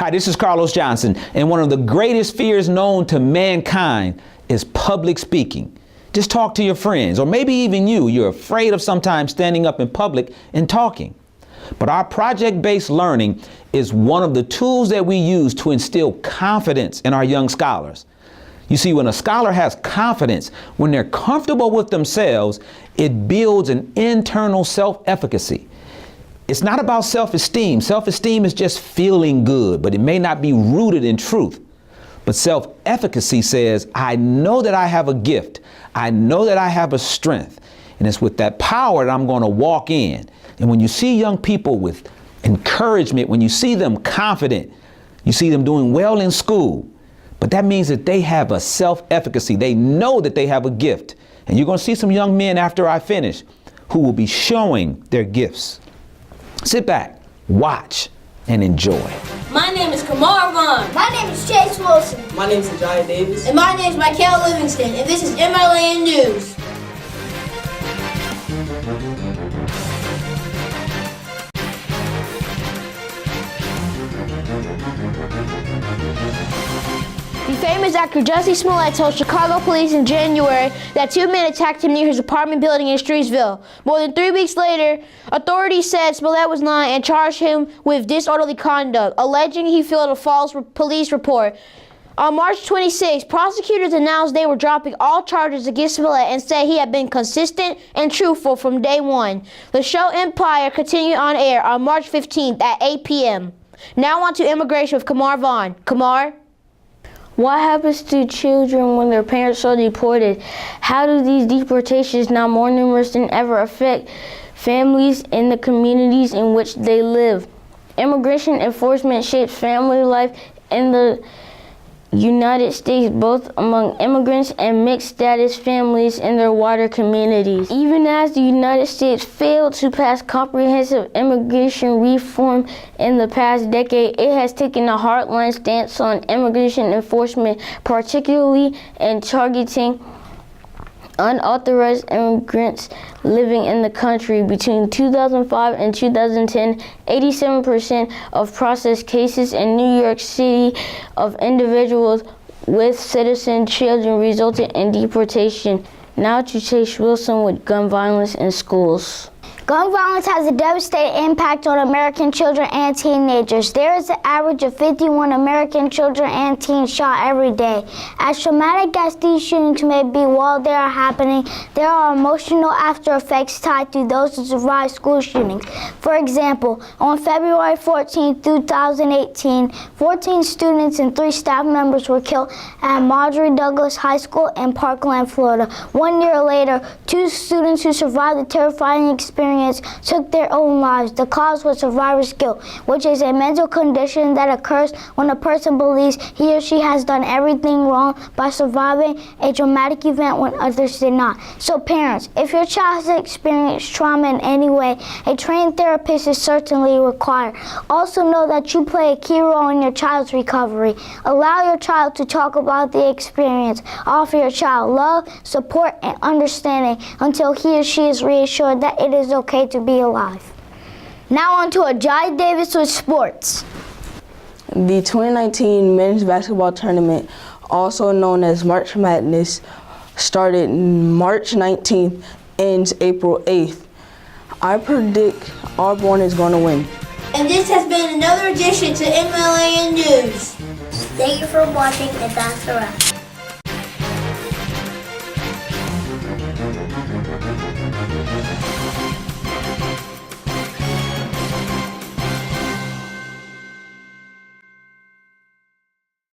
Hi, this is Carlos Johnson, and one of the greatest fears known to mankind is public speaking. Just talk to your friends, or maybe even you're afraid of sometimes standing up in public and talking. But our project-based learning is one of the tools that we use to instill confidence in our young scholars. You see, when a scholar has confidence, when they're comfortable with themselves, it builds an internal self-efficacy. It's not about self-esteem. Self-esteem is just feeling good, but it may not be rooted in truth. But self-efficacy says, I know that I have a gift. I know that I have a strength. And it's with that power that I'm going to walk in. And when you see young people with encouragement, when you see them confident, you see them doing well in school, but that means that they have a self-efficacy. They know that they have a gift. And you're going to see some young men after I finish who will be showing their gifts. Sit back, watch, and enjoy. My name is Kamar Vaughn. My name is Chase Wilson. My name is Ajay Davis. And my name is Michael Livingston, and this is MLA News. The famous actor Jussie Smollett told Chicago police in January that two men attacked him near his apartment building in Streetsville. More than 3 weeks later, authorities said Smollett was lying and charged him with disorderly conduct, alleging he filed a false police report. On March 26, prosecutors announced they were dropping all charges against Smollett and said he had been consistent and truthful from day one. The show Empire continued on air on March 15th at 8 p.m. Now on to immigration with Kamar Vaughn. Kamar? What happens to children when their parents are deported? How do these deportations, now more numerous than ever, affect families in the communities in which they live? Immigration enforcement shapes family life in the United States, both among immigrants and mixed-status families in their wider communities. Even as the United States failed to pass comprehensive immigration reform in the past decade, it has taken a hardline stance on immigration enforcement, particularly in targeting unauthorized immigrants living in the country. Between 2005 and 2010, 87% of processed cases in New York City of individuals with citizen children resulted in deportation. Now to Chase Wilson with gun violence in schools. Gun violence has a devastating impact on American children and teenagers. There is an average of 51 American children and teens shot every day. As traumatic as these shootings may be while they are happening, there are emotional after effects tied to those who survived school shootings. For example, on February 14, 2018, 14 students and 3 staff members were killed at Marjorie Douglas High School in Parkland, Florida. 1 year later, 2 students who survived the terrifying experience took their own lives. The cause was survivor's guilt, which is a mental condition that occurs when a person believes he or she has done everything wrong by surviving a traumatic event when others did not. So parents, if your child has experienced trauma in any way, a trained therapist is certainly required. Also know that you play a key role in your child's recovery. Allow your child to talk about the experience. Offer your child love, support, and understanding until he or she is reassured that it is okay to be alive. Now on to Ajay Davis with sports. The 2019 men's basketball tournament, also known as March Madness, started March 19th, ends April 8th. I predict Auburn is going to win. And this has been another edition to MLA News. Thank you for watching, and that's a wrap.